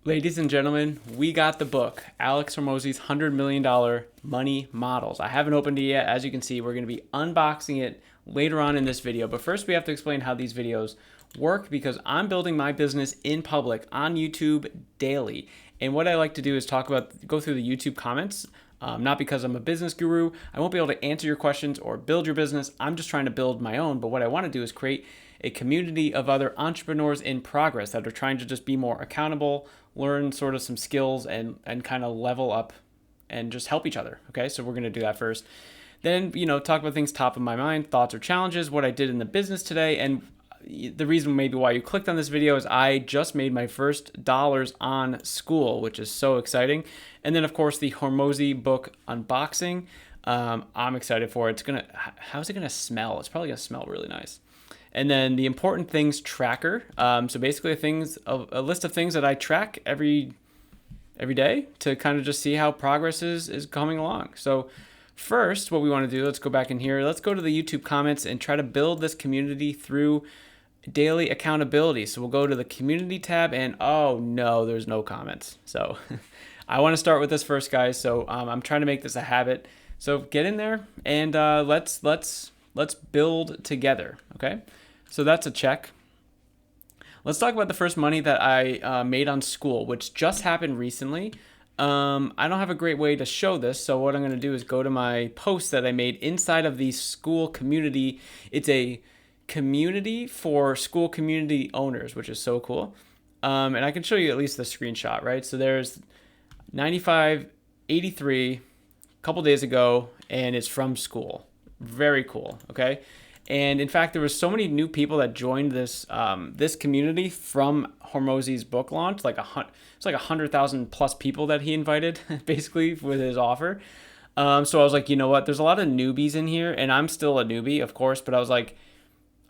Ladies and gentlemen, we got the book, Alex Hormozi's $100 million Money Models. I haven't opened it yet. As you can see, we're going to be unboxing it later on in this video. But first, we have to explain how these videos work because I'm building my business in public on YouTube daily. And what I like to do is go through the YouTube comments. Not because I'm a business guru. I won't be able to answer your questions or build your business. I'm just trying to build my own. But what I want to do is create a community of other entrepreneurs in progress that are trying to just be more accountable, learn sort of some skills and kind of level up and just help each other. Okay, so we're going to do that first. Then, talk about things top of my mind, thoughts or challenges, what I did in the business today. And the reason maybe why you clicked on this video is I just made my first dollars on Skool, which is so exciting. And then, of course, the Hormozi book unboxing. I'm excited for it. How's it gonna smell? It's probably gonna smell really nice. And then the important things tracker. So basically, a list of things that I track every day to kind of just see how progress is coming along. So first, what we want to do, let's go back in here. Let's go to the YouTube comments and try to build this community through daily accountability. So we'll go to the community tab and oh no, there's no comments. So I want to start with this first, guys. So I'm trying to make this a habit. So get in there and let's build together. Okay. So that's a check. Let's talk about the first money that I made on Skool, which just happened recently. I don't have a great way to show this, so what I'm going to do is go to my post that I made inside of the Skool community. It's a community for Skool community owners, which is so cool. And I can show you at least the screenshot, right? So there's 9583 a couple days ago, and it's from Skool. Very cool, okay? And in fact, there was so many new people that joined this this community from Hormozi's book launch. It's like 100,000 plus people that he invited, basically, with his offer. So I was like, you know what? There's a lot of newbies in here, and I'm still a newbie, of course. But I was like,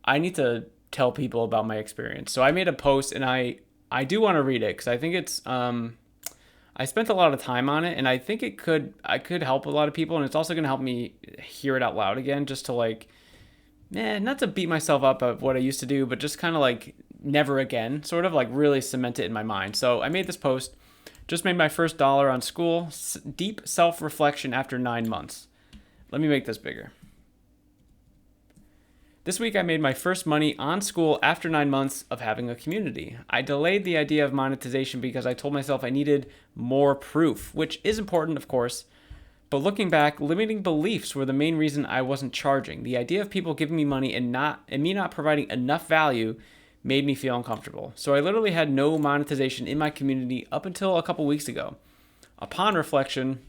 I need to tell people about my experience. So I made a post, and I do want to read it because I think it's I spent a lot of time on it, and I think I could help a lot of people, and it's also going to help me hear it out loud again, just to not to beat myself up at what I used to do, but just kind of like never again, sort of like really cement it in my mind. So I made this post, just made my first dollar on Skool, deep self-reflection after 9 months. Let me make this bigger. This week I made my first money on Skool after 9 months of having a community. I delayed the idea of monetization because I told myself I needed more proof, which is important, of course. But looking back, limiting beliefs were the main reason I wasn't charging. The idea of people giving me money and me not providing enough value made me feel uncomfortable. So I literally had no monetization in my community up until a couple weeks ago. Upon reflection,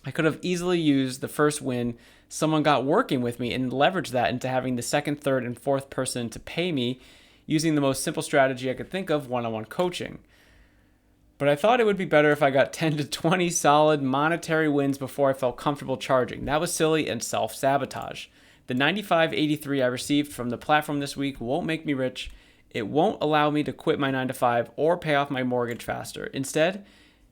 I could have easily used the first win someone got working with me and leveraged that into having the second, third, and fourth person to pay me using the most simple strategy I could think of, one-on-one coaching. But I thought it would be better if I got 10 to 20 solid monetary wins before I felt comfortable charging. That was silly and self-sabotage. The 95.83 I received from the platform this week won't make me rich. It won't allow me to quit my 9 to 5 or pay off my mortgage faster. Instead,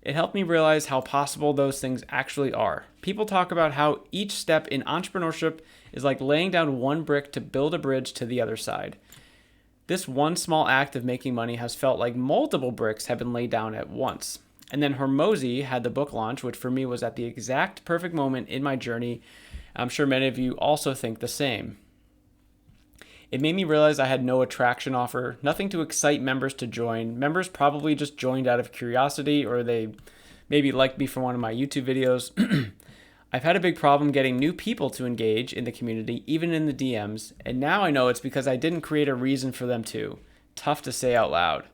it helped me realize how possible those things actually are. People talk about how each step in entrepreneurship is like laying down one brick to build a bridge to the other side. This one small act of making money has felt like multiple bricks have been laid down at once. And then Hormozi had the book launch, which for me was at the exact perfect moment in my journey. I'm sure many of you also think the same. It made me realize I had no attraction offer, nothing to excite members to join. Members probably just joined out of curiosity, or they maybe liked me from one of my YouTube videos. I've had a big problem getting new people to engage in the community, even in the DMs, and now I know it's because I didn't create a reason for them to. Tough to say out loud.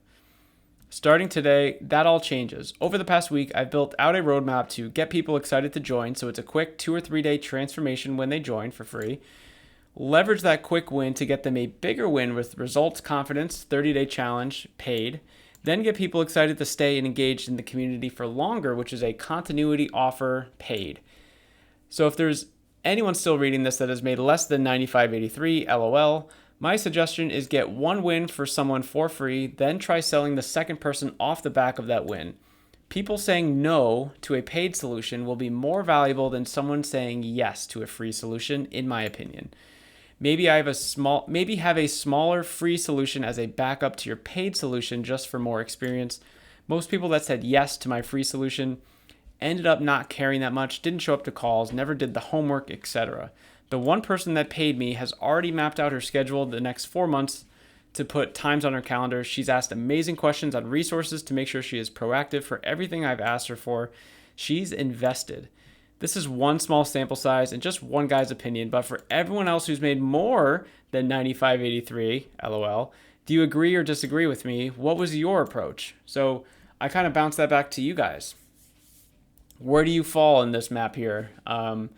Starting today, that all changes. Over the past week, I've built out a roadmap to get people excited to join, so it's a quick 2 or 3 day transformation when they join for free. Leverage that quick win to get them a bigger win with results confidence, 30-day challenge, paid. Then get people excited to stay and engaged in the community for longer, which is a continuity offer, paid. So if there's anyone still reading this that has made less than 95.83, LOL, my suggestion is get one win for someone for free, then try selling the second person off the back of that win. People saying no to a paid solution will be more valuable than someone saying yes to a free solution, in my opinion. Maybe have a smaller free solution as a backup to your paid solution just for more experience. Most people that said yes to my free solution ended up not caring that much, didn't show up to calls, never did the homework, etc. The one person that paid me has already mapped out her schedule the next 4 months to put times on her calendar. She's asked amazing questions on resources to make sure she is proactive for everything I've asked her for. She's invested. This is one small sample size and just one guy's opinion, but for everyone else who's made more than 95.83, LOL, do you agree or disagree with me? What was your approach? So I kind of bounced that back to you guys. Where do you fall in this map here? And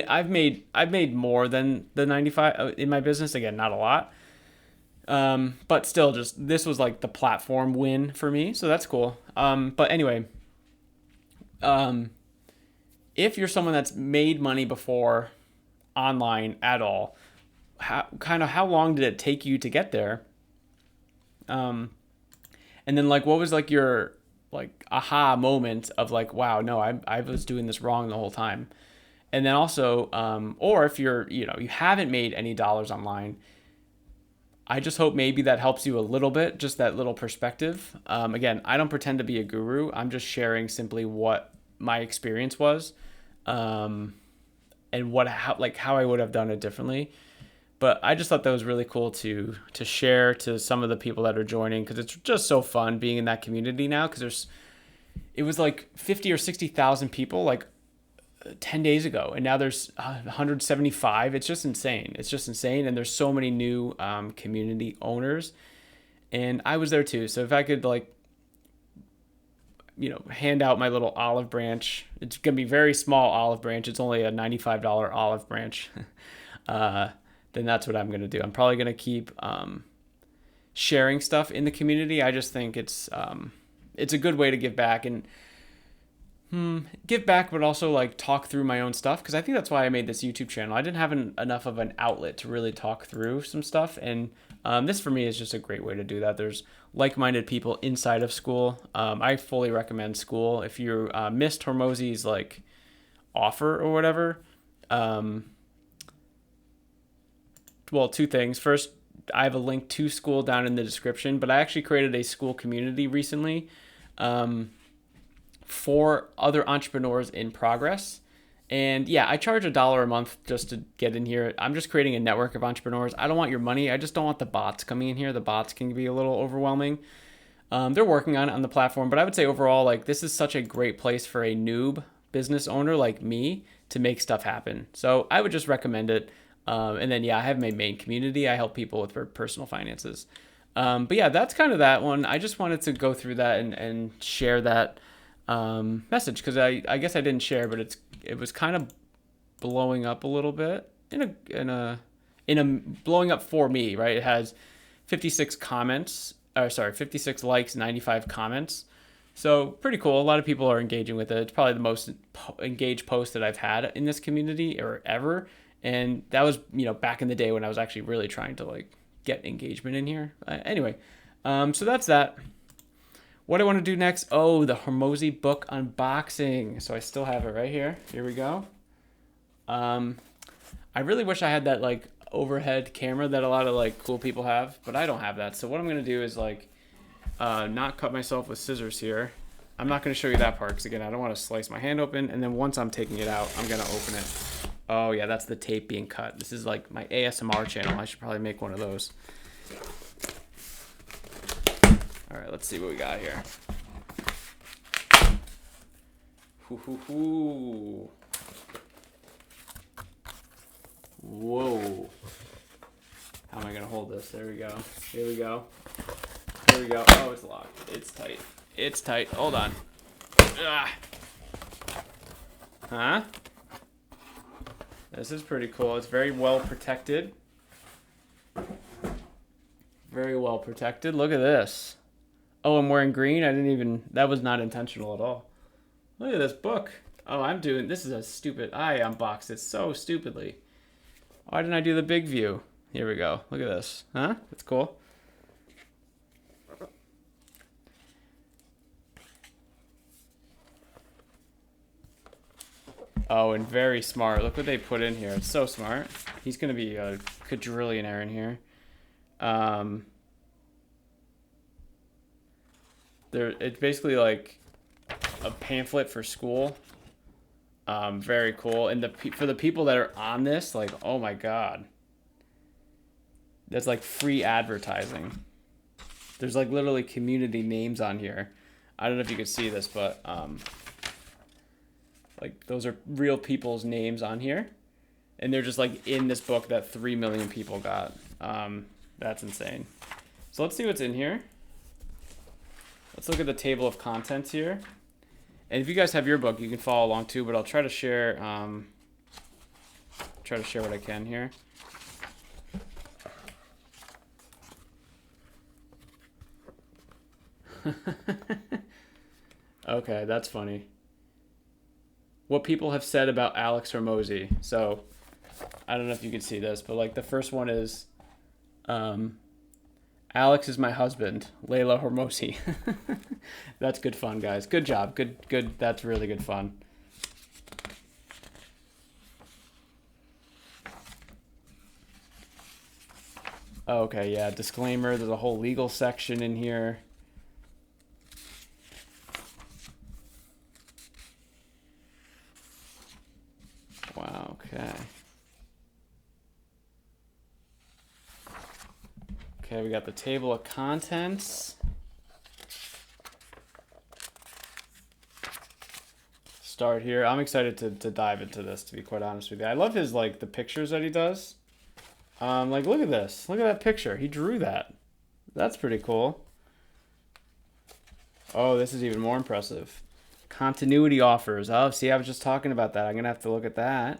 I've made more than the 95 in my business. Again, not a lot, but still, just this was like the platform win for me, so that's cool. But anyway, if you're someone that's made money before online at all, how long did it take you to get there? And then like, what was like your like aha moment of like, wow, no, I was doing this wrong the whole time. And then also, or if you're, you haven't made any dollars online, I just hope maybe that helps you a little bit, just that little perspective. Again, I don't pretend to be a guru. I'm just sharing simply what my experience was, and how I would have done it differently. But I just thought that was really cool to share to some of the people that are joining, because it's just so fun being in that community now. Because it was like 50 or 60,000 people like 10 days ago, and now there's 175. It's just insane. And there's so many new community owners, and I was there too. So if I could like, hand out my little olive branch, it's gonna be very small olive branch. It's only a $95 olive branch. Then that's what I'm going to do. I'm probably going to keep sharing stuff in the community. I just think it's a good way to give back and but also like talk through my own stuff, because I think that's why I made this YouTube channel. I didn't have enough of an outlet to really talk through some stuff, and this for me is just a great way to do that. There's like-minded people inside of Skool. I fully recommend Skool. If you missed Hormozi's like offer or whatever, well, two things. First, I have a link to Skool down in the description, but I actually created a Skool community recently for other entrepreneurs in progress. And yeah, I charge $1 a month just to get in here. I'm just creating a network of entrepreneurs. I don't want your money. I just don't want the bots coming in here. The bots can be a little overwhelming. They're working on it on the platform, but I would say overall, like, this is such a great place for a noob business owner like me to make stuff happen. So I would just recommend it. And then, yeah, I have my main community. I help people with their personal finances. But yeah, that's kind of that one. I just wanted to go through that and share that message, because I guess I didn't share, but it was kind of blowing up a little bit in a blowing up for me, right? It has 56 likes, 95 comments. So pretty cool. A lot of people are engaging with it. It's probably the most engaged post that I've had in this community or ever. And that was, back in the day when I was actually really trying to like get engagement in here. Anyway, so that's that. What I want to do next? Oh, the Hormozi book unboxing. So I still have it right here. Here we go. I really wish I had that like overhead camera that a lot of like cool people have, but I don't have that. So what I'm going to do is like not cut myself with scissors here. I'm not going to show you that part because, again, I don't want to slice my hand open. And then once I'm taking it out, I'm going to open it. Oh, yeah, that's the tape being cut. This is like my ASMR channel. I should probably make one of those. All right, let's see what we got here. Whoa. How am I going to hold this? There we go. Here we go. Here we go. Oh, it's locked. It's tight. It's tight. Hold on. Ugh. Huh? This is pretty cool. It's very well protected. Very well protected. Look at this. Oh, I'm wearing green? That was not intentional at all. Look at this book. Oh, this is a stupid, I unboxed it so stupidly. Why didn't I do the big view? Here we go. Look at this. Huh? That's cool. Oh, and very smart. Look what they put in here. It's so smart. He's going to be a quadrillionaire in here. It's basically like a pamphlet for Skool. Very cool. And for the people that are on this, like, oh my God. There's like free advertising. There's like literally community names on here. I don't know if you could see this, but like those are real people's names on here. And they're just like in this book that 3 million people got. That's insane. So let's see what's in here. Let's look at the table of contents here. And if you guys have your book, you can follow along too, but I'll try to share what I can here. Okay, that's funny. What people have said about Alex Hormozi. So, I don't know if you can see this, but like the first one is, Alex is my husband, Layla Hormozi. That's good fun, guys. Good job. Good. That's really good fun. Okay, yeah, disclaimer. There's a whole legal section in here. Wow, okay. Okay, we got the table of contents. Start here. I'm excited to dive into this, to be quite honest with you. I love his, like, the pictures that he does. Like, look at this. Look at that picture. He drew that. That's pretty cool. Oh, this is even more impressive. Continuity offers. Oh, see, I was just talking about that. I'm going to have to look at that.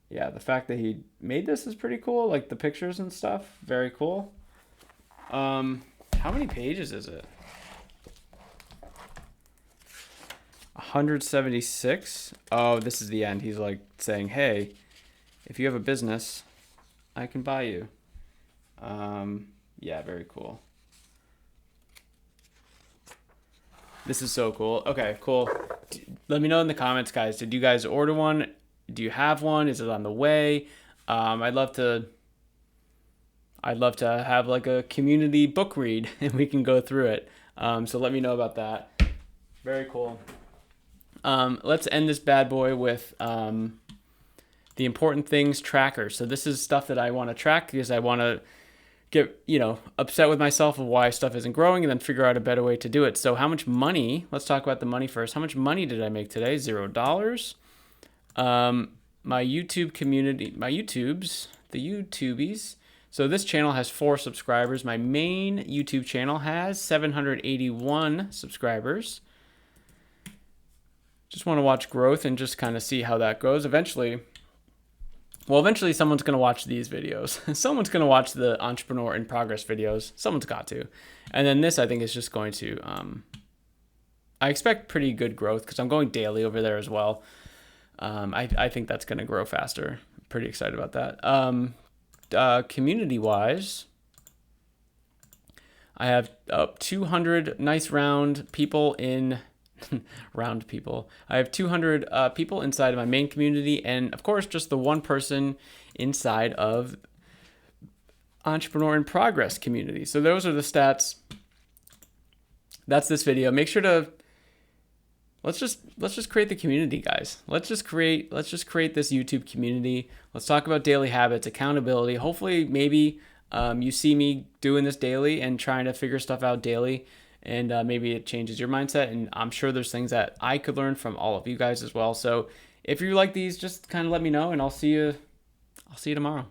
Yeah, the fact that he made this is pretty cool. Like the pictures and stuff. Very cool. How many pages is it? 176. Oh, this is the end. He's like saying, hey, if you have a business, I can buy you. Yeah, very cool. This is so cool. Okay, cool. Let me know in the comments, guys. Did you guys order one? Do you have one? Is it on the way? I'd love to have like a community book read and we can go through it. So let me know about that. Very cool. Let's end this bad boy with the important things tracker. So this is stuff that I want to track because I want to get, upset with myself of why stuff isn't growing and then figure out a better way to do it. So how much money, let's talk about the money first. How much money did I make today? $0. My YouTube community, the YouTubies. So this channel has 4 subscribers. My main YouTube channel has 781 subscribers. Just want to watch growth and just kind of see how that goes. Eventually someone's going to watch these videos. Someone's going to watch the Entrepreneur in Progress videos. Someone's got to. And then this, I think, is just going to, I expect pretty good growth because I'm going daily over there as well. I think that's going to grow faster. I'm pretty excited about that. Community-wise, I have 200 nice round people in round people. I have 200 people inside of my main community, and of course, just the one person inside of Entrepreneur in Progress community. So those are the stats. That's this video. Make sure to let's just create the community, guys. Let's just create this YouTube community. Let's talk about daily habits, accountability. Hopefully, maybe you see me doing this daily and trying to figure stuff out daily. And maybe it changes your mindset. And I'm sure there's things that I could learn from all of you guys as well. So if you like these, just kind of let me know, and I'll see you tomorrow.